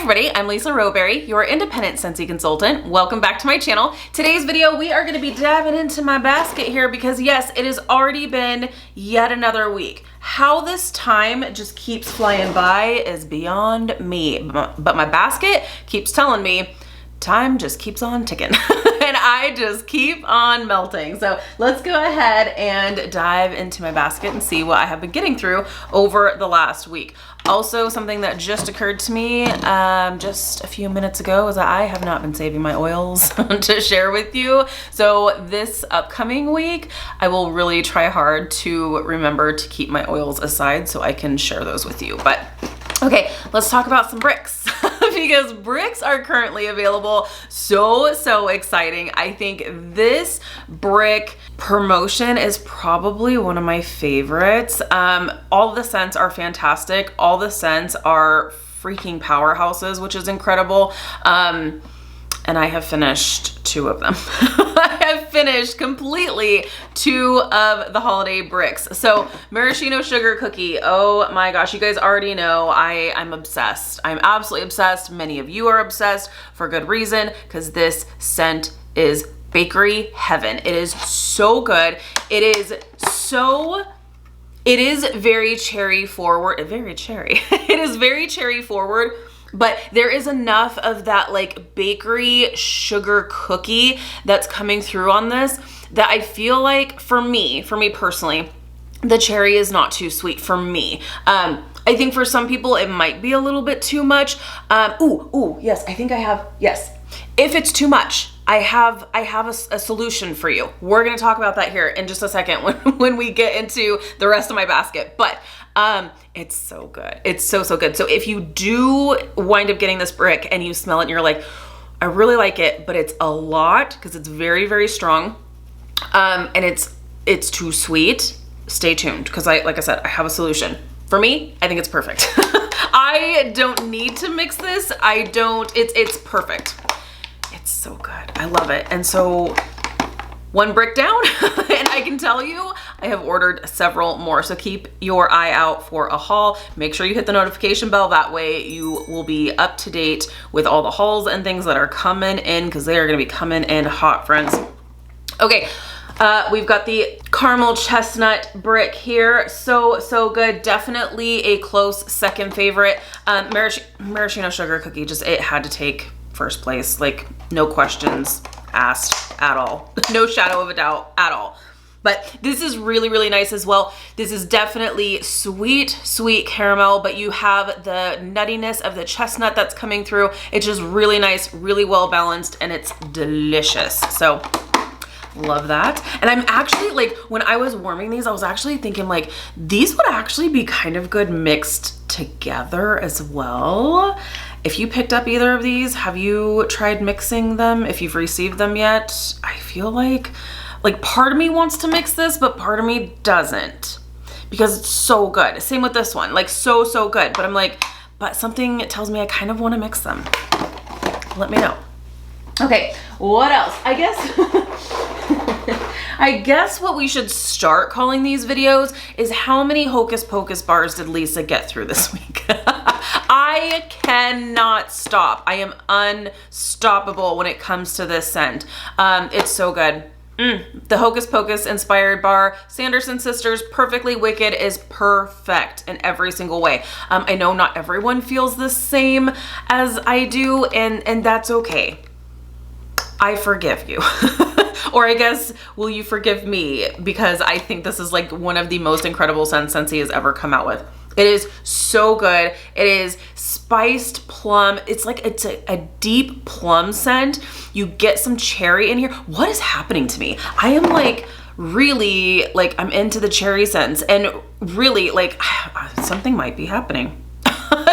everybody, I'm Lisa Rowberry, your independent Scentsy consultant. Welcome back to my channel. Today's video, we are gonna be diving into my basket here because yes, it has already been yet another week. How this time just keeps flying by is beyond me, but my basket keeps telling me time just keeps on ticking and I just keep on melting. So let's go ahead and dive into my basket and see what I have been getting through over the last week. Also, something that just occurred to me just a few minutes ago is that I have not been saving my oils to share with you. So this upcoming week, I will really try hard to remember to keep my oils aside so I can share those with you. But okay, let's talk about some bricks because bricks are currently available. So exciting. I think this brick promotion is probably one of my favorites. All the scents are fantastic. All the scents are freaking powerhouses, which is incredible. And I have finished 2 of them. I have finished completely 2 of the holiday bricks. So maraschino sugar cookie. Oh my gosh, you guys already know I'm obsessed. I'm absolutely obsessed. Many of you are obsessed for good reason because this scent is bakery heaven. It is so good. It is very cherry forward, very cherry. It is very cherry forward. But there is enough of that like bakery sugar cookie that's coming through on this that I feel like for me personally, the cherry is not too sweet for me. I think for some people it might be a little bit too much. Yes, I think I have, yes. If it's too much, I have a solution for you. We're gonna talk about that here in just a second when we get into the rest of my basket. But it's so good. It's so good. So if you do wind up getting this brick and you smell it and you're like, I really like it, but it's a lot because it's very strong, and it's too sweet, stay tuned because like I said, I have a solution. For me, I think it's perfect. I don't need to mix this. It's perfect. It's so good. I love it. And so 1 brick down and I can tell you I have ordered several more, so keep your eye out for a haul. Make sure you hit the notification bell, that way you will be up to date with all the hauls and things that are coming in because they are going to be coming in hot, friends. Okay, we've got the caramel chestnut brick here. So good. Definitely a close second favorite. Maraschino sugar cookie, just it had to take first place, like no questions asked at all. No shadow of a doubt at all. But this is really nice as well. This is definitely sweet caramel, but you have the nuttiness of the chestnut that's coming through. It's just really nice, really well balanced, and it's delicious. So love that. And I'm actually like, when I was warming these, I was actually thinking like these would actually be kind of good mixed together as well. If you picked up either of these, have you tried mixing them? If you've received them yet, I feel like part of me wants to mix this, but part of me doesn't because it's so good. Same with this one, like so good. But I'm like, but something tells me I kind of want to mix them. Let me know. Okay, what else? I guess what we should start calling these videos is how many Hocus Pocus bars did Lisa get through this week? I cannot stop. I am unstoppable when it comes to this scent. It's so good. The Hocus Pocus inspired bar, Sanderson Sisters Perfectly Wicked, is perfect in every single way. I know not everyone feels the same as I do, and that's okay. I forgive you. Or I guess, will you forgive me? Because I think this is like one of the most incredible scents Scentsy has ever come out with. It is so good. It is spiced plum. It's like it's a deep plum scent. You get some cherry in here. What is happening to me? I am like really like I'm into the cherry scents and really like something might be happening.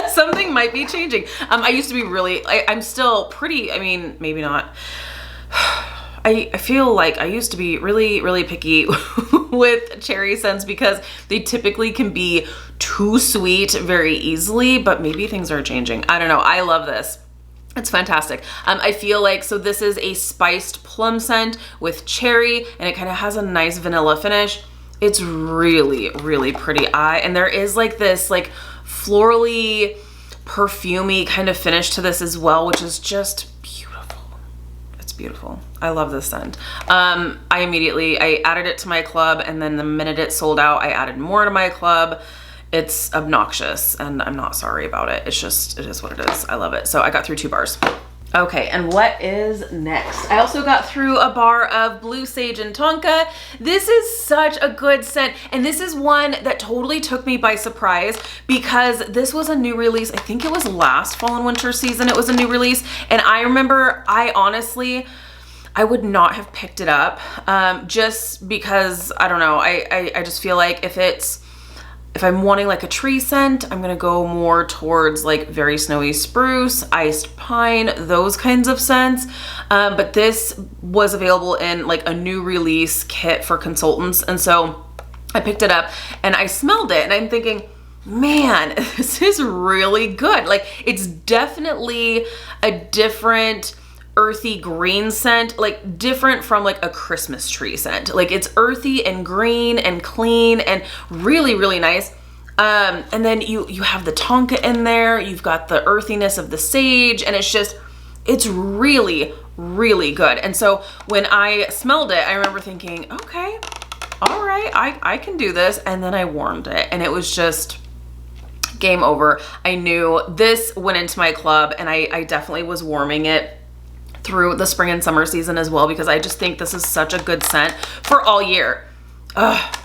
Something might be changing. I used to be really, I'm still pretty, I mean, maybe not. I feel like I used to be really picky with cherry scents because they typically can be too sweet very easily, but maybe things are changing. I don't know. I love this. It's fantastic. I feel like, so this is a spiced plum scent with cherry and it kind of has a nice vanilla finish. It's really pretty. And there is like this like florally perfumey kind of finish to this as well, which is just beautiful. It's beautiful. I love this scent. I added it to my club, and then the minute it sold out, I added more to my club. It's obnoxious, and I'm not sorry about it. It's just, it is what it is. I love it. So I got through 2 bars. Okay, and what is next? I also got through a bar of Blue Sage and Tonka. This is such a good scent, and this is one that totally took me by surprise because this was a new release. I think it was last fall and winter season it was a new release, and I remember I would not have picked it up just because, I don't know, I just feel like if I'm wanting like a tree scent, I'm gonna go more towards like very snowy spruce, iced pine, those kinds of scents. But this was available in like a new release kit for consultants. And so I picked it up and I smelled it and I'm thinking, man, this is really good. Like, it's definitely a different earthy green scent, like different from like a Christmas tree scent. Like, it's earthy and green and clean and really, really nice. And then you have the Tonka in there, you've got the earthiness of the sage, and it's really, really good. And so when I smelled it, I remember thinking, okay, all right, I can do this. And then I warmed it and it was just game over. I knew this went into my club, and I definitely was warming it through the spring and summer season as well, because I just think this is such a good scent for all year. Ugh,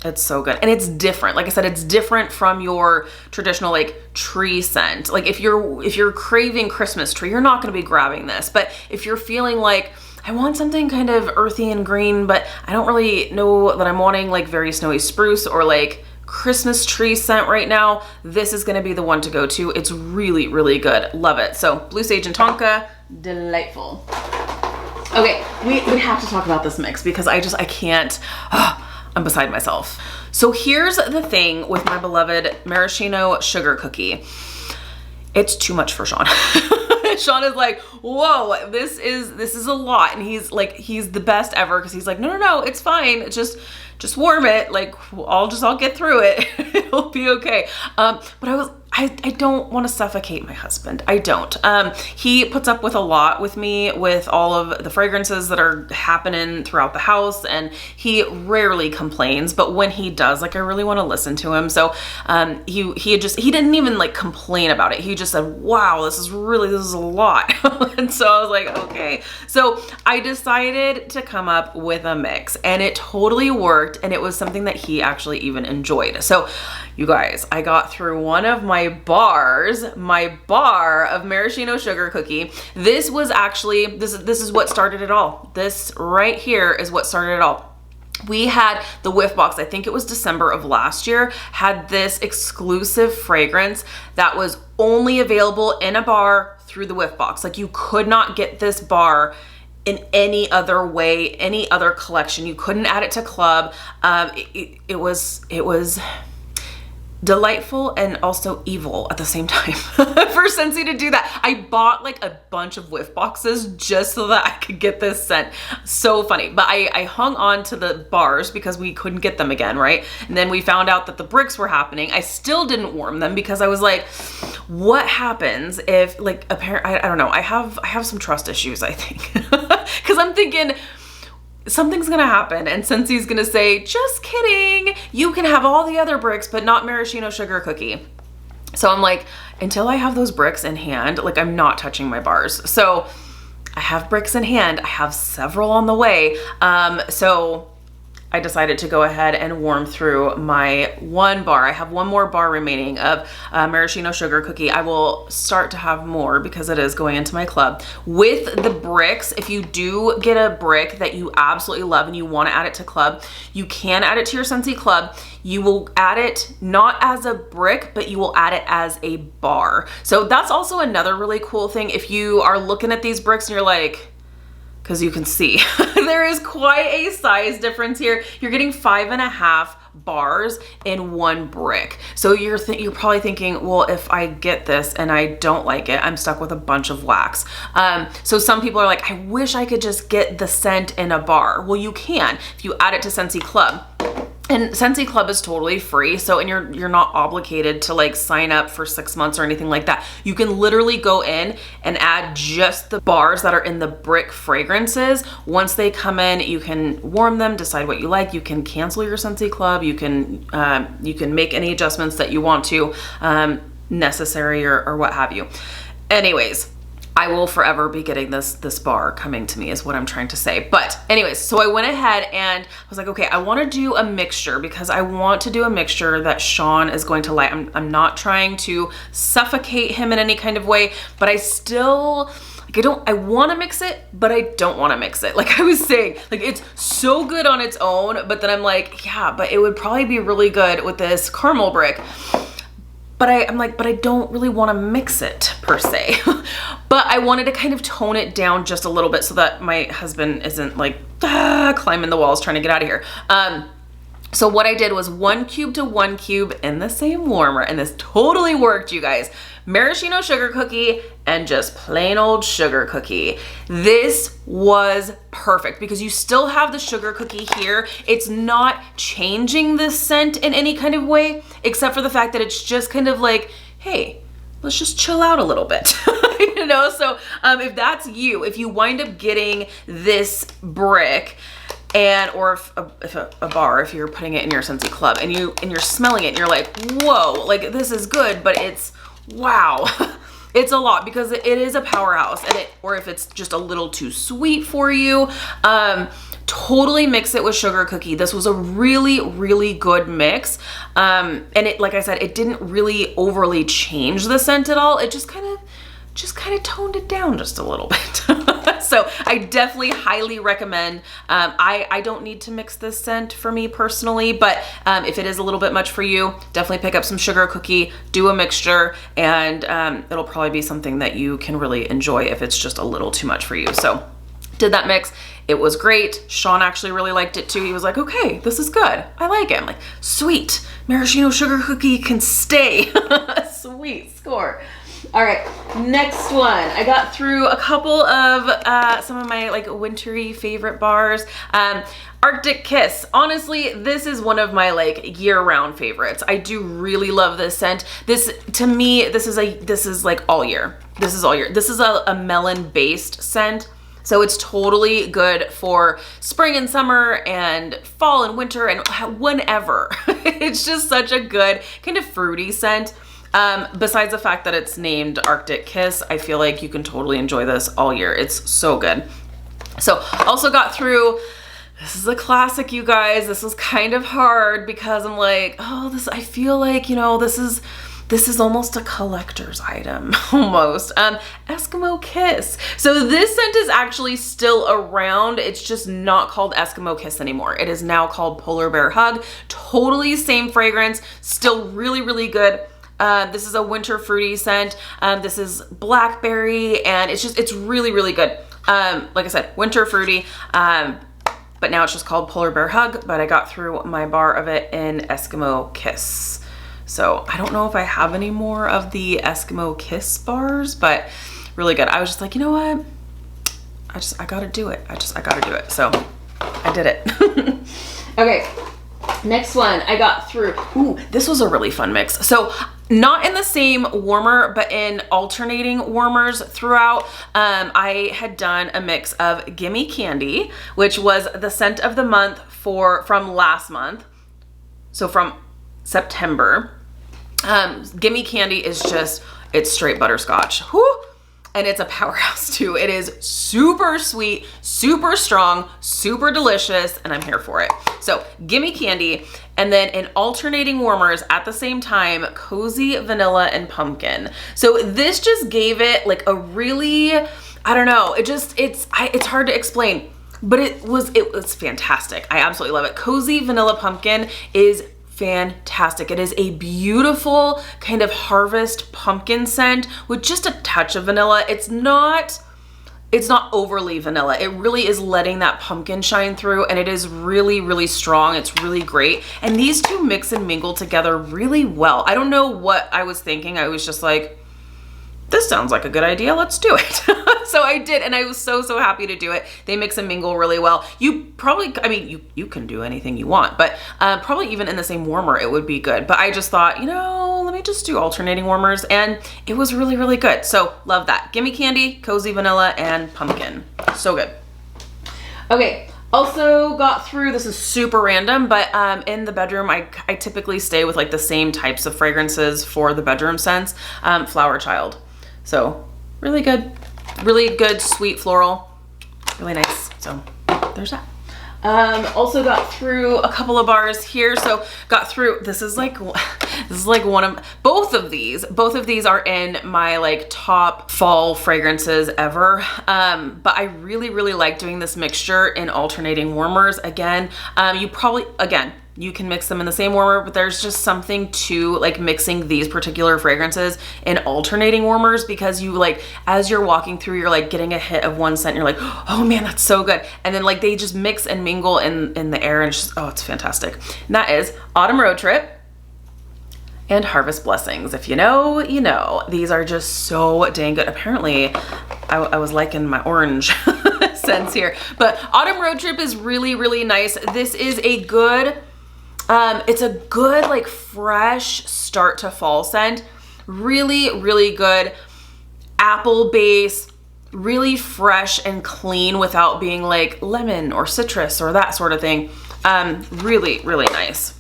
it's so good. And it's different. Like I said, it's different from your traditional like tree scent. Like if you're craving Christmas tree, you're not going to be grabbing this. But if you're feeling like, I want something kind of earthy and green, but I don't really know that I'm wanting like very snowy spruce or like Christmas tree scent right now, this is going to be the one to go to. It's really, really good. Love it. So Blue Sage and Tonka, delightful. Okay, we have to talk about this mix because I can't, I'm beside myself. So here's the thing with my beloved maraschino sugar cookie. It's too much for Shawn. Shawn is like, whoa, this is a lot. And he's the best ever because he's like, no, it's fine. Just warm it. Like, I'll get through it. It'll be okay. But I don't want to suffocate my husband. I don't. He puts up with a lot with me, with all of the fragrances that are happening throughout the house, and he rarely complains, but when he does, like, I really want to listen to him. So he didn't even like complain about it. He just said, wow, this is a lot. And so I was like, okay. So I decided to come up with a mix, and it totally worked, and it was something that he actually even enjoyed. So you guys, I got through one of my bar of maraschino sugar cookie. This was actually, this is what started it all. This right here is what started it all. We had the whiff box, I think it was December of last year, had this exclusive fragrance that was only available in a bar through the whiff box. Like, you could not get this bar in any other way, any other collection. You couldn't add it to club. It was delightful and also evil at the same time for Scentsy to do that. I bought like a bunch of whiff boxes just so that I could get this scent. So funny. But I hung on to the bars because we couldn't get them again, right? And then we found out that the bricks were happening. I still didn't warm them because I was like, what happens if, like, I don't know. I have some trust issues, I think. Because I'm thinking, something's gonna happen and Scentsy's gonna say, just kidding, you can have all the other bricks but not maraschino sugar cookie. So I'm like, until I have those bricks in hand, like, I'm not touching my bars. So I have bricks in hand. I have several on the way. So I decided to go ahead and warm through my one bar. I have one more bar remaining of maraschino sugar cookie. I will start to have more because it is going into my club. With the bricks, if you do get a brick that you absolutely love and you want to add it to club, you can add it to your Scentsy club. You will add it not as a brick, but you will add it as a bar. So that's also another really cool thing. If you are looking at these bricks and you're like, because you can see there is quite a size difference here. You're getting 5.5 bars in one brick. So you're probably thinking, well, if I get this and I don't like it, I'm stuck with a bunch of wax. So some people are like, I wish I could just get the scent in a bar. Well, you can if you add it to Scentsy Club. And Scentsy Club is totally free, so, and you're not obligated to like sign up for 6 months or anything like that. You can literally go in and add just the bars that are in the brick fragrances. Once they come in, you can warm them, decide what you like. You can cancel your Scentsy Club. You can make any adjustments that you want to, necessary or what have you. Anyways, I will forever be getting this bar coming to me is what I'm trying to say. But anyways, so I went ahead and I was like, okay, I want to do a mixture because I want to do a mixture that Shawn is going to like. I'm not trying to suffocate him in any kind of way, but I still, like, I want to mix it, but I don't want to mix it. Like I was saying, like it's so good on its own, but then I'm like, yeah, but it would probably be really good with this caramel brick. But I'm like, but I don't really want to mix it per se. But I wanted to kind of tone it down just a little bit so that my husband isn't like climbing the walls trying to get out of here. So what I did was 1 cube to 1 cube in the same warmer, and this totally worked, you guys. Maraschino sugar cookie and just plain old sugar cookie. This was perfect because you still have the sugar cookie here. It's not changing the scent in any kind of way, except for the fact that it's just kind of like, hey, let's just chill out a little bit. You know, so if that's you, if you wind up getting this brick, and or if a bar, if you're putting it in your Scentsy Club and you're smelling it and you're like, whoa, like this is good, but it's, wow. It's a lot because it is a powerhouse, and or if it's just a little too sweet for you, totally mix it with sugar cookie. This was a really, really good mix. And it, like I said, it didn't really overly change the scent at all. It just kind of toned it down just a little bit. So I definitely highly recommend. I don't need to mix this scent for me personally, but if it is a little bit much for you, definitely pick up some sugar cookie, do a mixture, and it'll probably be something that you can really enjoy if it's just a little too much for you. So did that mix. It was great. Shawn actually really liked it too. He was like, okay, this is good. I like it. I'm like, sweet. Maraschino sugar cookie can stay. Sweet score. All right, next one. I got through a couple of some of my like wintry favorite bars. Arctic Kiss. Honestly, this is one of my like year-round favorites. I do really love this scent. This, to me, this is like all year. This is all year. This is a melon-based scent. So it's totally good for spring and summer and fall and winter and whenever. It's just such a good kind of fruity scent. Besides the fact that it's named Arctic Kiss, I feel like you can totally enjoy this all year. It's so good. So also got through, this is a classic, you guys. This was kind of hard because I'm like, oh, I feel like, you know, this is almost a collector's item, almost. Eskimo Kiss. So this scent is actually still around. It's just not called Eskimo Kiss anymore. It is now called Polar Bear Hug. Totally same fragrance, still really, really good. This is a winter fruity scent. This is blackberry, and it's really, really good. Like I said, winter fruity, but now it's just called Polar Bear Hug, but I got through my bar of it in Eskimo Kiss. So I don't know if I have any more of the Eskimo Kiss bars, but really good. I was just like, you know what? I gotta do it. I gotta do it. So I did it. Okay. Next one I got through. Ooh, this was a really fun mix. So not in the same warmer, but in alternating warmers throughout. I had done a mix of Gimme Candy, which was the scent of the month from last month. So from September. Gimme Candy is just, it's straight butterscotch. Whew. And it's a powerhouse too. It is super sweet, super strong, super delicious, and I'm here for it. So Gimme Candy, and then in alternating warmers at the same time, Cozy Vanilla and Pumpkin. So this just gave it like a really, I don't know, it's hard to explain, but it was fantastic. I absolutely love it. Cozy Vanilla Pumpkin is fantastic. It is a beautiful kind of harvest pumpkin scent with just a touch of vanilla. It's not overly vanilla. It really is letting that pumpkin shine through, and it is really, really strong. It's really great. And these two mix and mingle together really well. I don't know what I was thinking. I was just like, this sounds like a good idea. Let's do it. So I did, and I was so happy to do it. They mix and mingle really well. You probably, I mean, you can do anything you want, but probably even in the same warmer, it would be good. But I just thought, you know, let me just do alternating warmers, and it was really good. So love that. Gimme Candy, Cozy Vanilla, and Pumpkin. So good. Okay. Also got through, this is super random, but in the bedroom, I typically stay with like the same types of fragrances for the bedroom scents. Flower Child. So really good, sweet floral, really nice. So there's that. Also got through a couple of bars here. So got through, this is like one of, both of these are in my like top fall fragrances ever. But I really like doing this mixture in alternating warmers. Again, you can mix them in the same warmer, but there's just something to like mixing these particular fragrances in alternating warmers, because you like, as you're walking through, you're like getting a hit of one scent and you're like, oh man, that's so good. And then like they just mix and mingle in the air, and it's just, oh, it's fantastic. And that is Autumn Road Trip and Harvest Blessings. If you know, you know. These are just so dang good. Apparently, I was liking my orange scents here. But Autumn Road Trip is really nice. This is a good, it's a good like fresh start to fall scent. Really good apple base, really fresh and clean without being like lemon or citrus or that sort of thing. Really nice.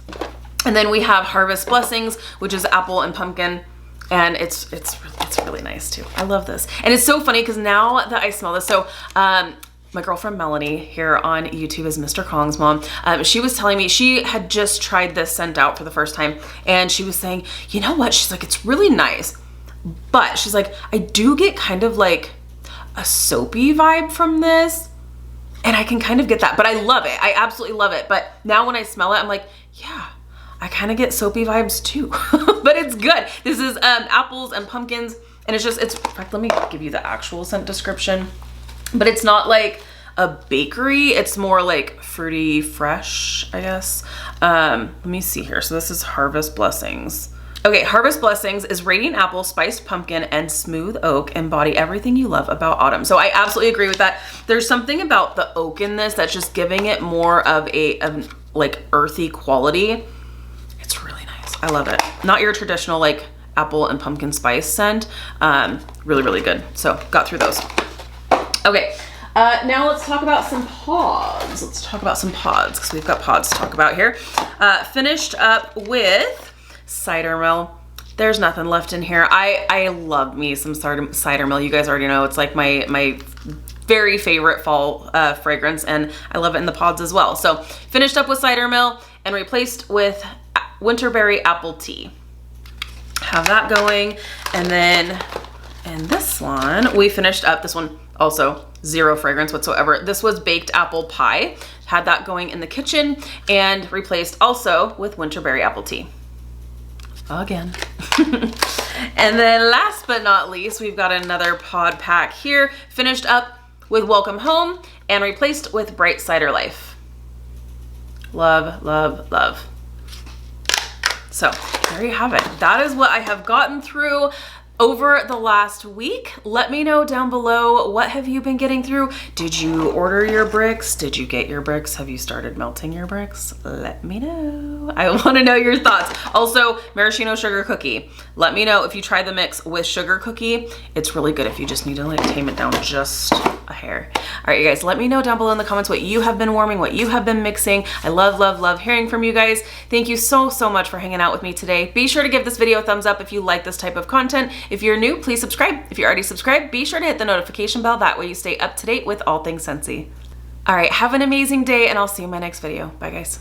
And then we have Harvest Blessings, which is apple and pumpkin, and it's really nice too. I love this. And it's so funny because now that I smell this, so my girlfriend Melanie here on YouTube is Mr. Kong's mom. She was telling me she had just tried this scent out for the first time, and she was saying, you know what? She's like, it's really nice, but she's like, I do get kind of like a soapy vibe from this, and I can kind of get that, but I love it. I absolutely love it. But now when I smell it, I'm like, yeah, I kind of get soapy vibes too, but it's good. This is apples and pumpkins, and it's in fact, let me give you the actual scent description, but it's not like a bakery. It's more like fruity fresh, I guess. Let me see here. So this is Harvest Blessings. Okay, Harvest Blessings is radiant apple, spiced pumpkin, and smooth oak. Embody everything you love about autumn. So I absolutely agree with that. There's something about the oak in this that's just giving it more of a like earthy quality. It's really nice. I love it. Not your traditional like apple and pumpkin spice scent. Really good. So got through those. Okay, now let's talk about some pods. Because we've got pods to talk about here. Finished up with cider mill. There's nothing left in here. I love me some cider mill. You guys already know it's like my very favorite fall fragrance, and I love it in the pods as well. So finished up with cider mill and replaced with winterberry apple tea. Have that going. And then in this one, we finished up, this one also zero fragrance whatsoever. This was baked apple pie. Had that going in the kitchen and replaced also with winterberry apple tea. Again. And then last but not least, we've got another pod pack here. Finished up with Welcome Home and replaced with Bright Cider Life. Love. So there you have it. That is what I have gotten through over the last week. Let me know down below, what have you been getting through? Did you order your bricks? Did you get your bricks? Have you started melting your bricks? Let me know. I want to know your thoughts. Also, maraschino sugar cookie. Let me know if you try the mix with sugar cookie. It's really good if you just need to like tame it down just a hair. All right, you guys, let me know down below in the comments what you have been warming, what you have been mixing. I love hearing from you guys. Thank you so much for hanging out with me today. Be sure to give this video a thumbs up if you like this type of content. If you're new, please subscribe. If you're already subscribed, be sure to hit the notification bell. That way you stay up to date with all things Scentsy. All right, have an amazing day, and I'll see you in my next video. Bye, guys.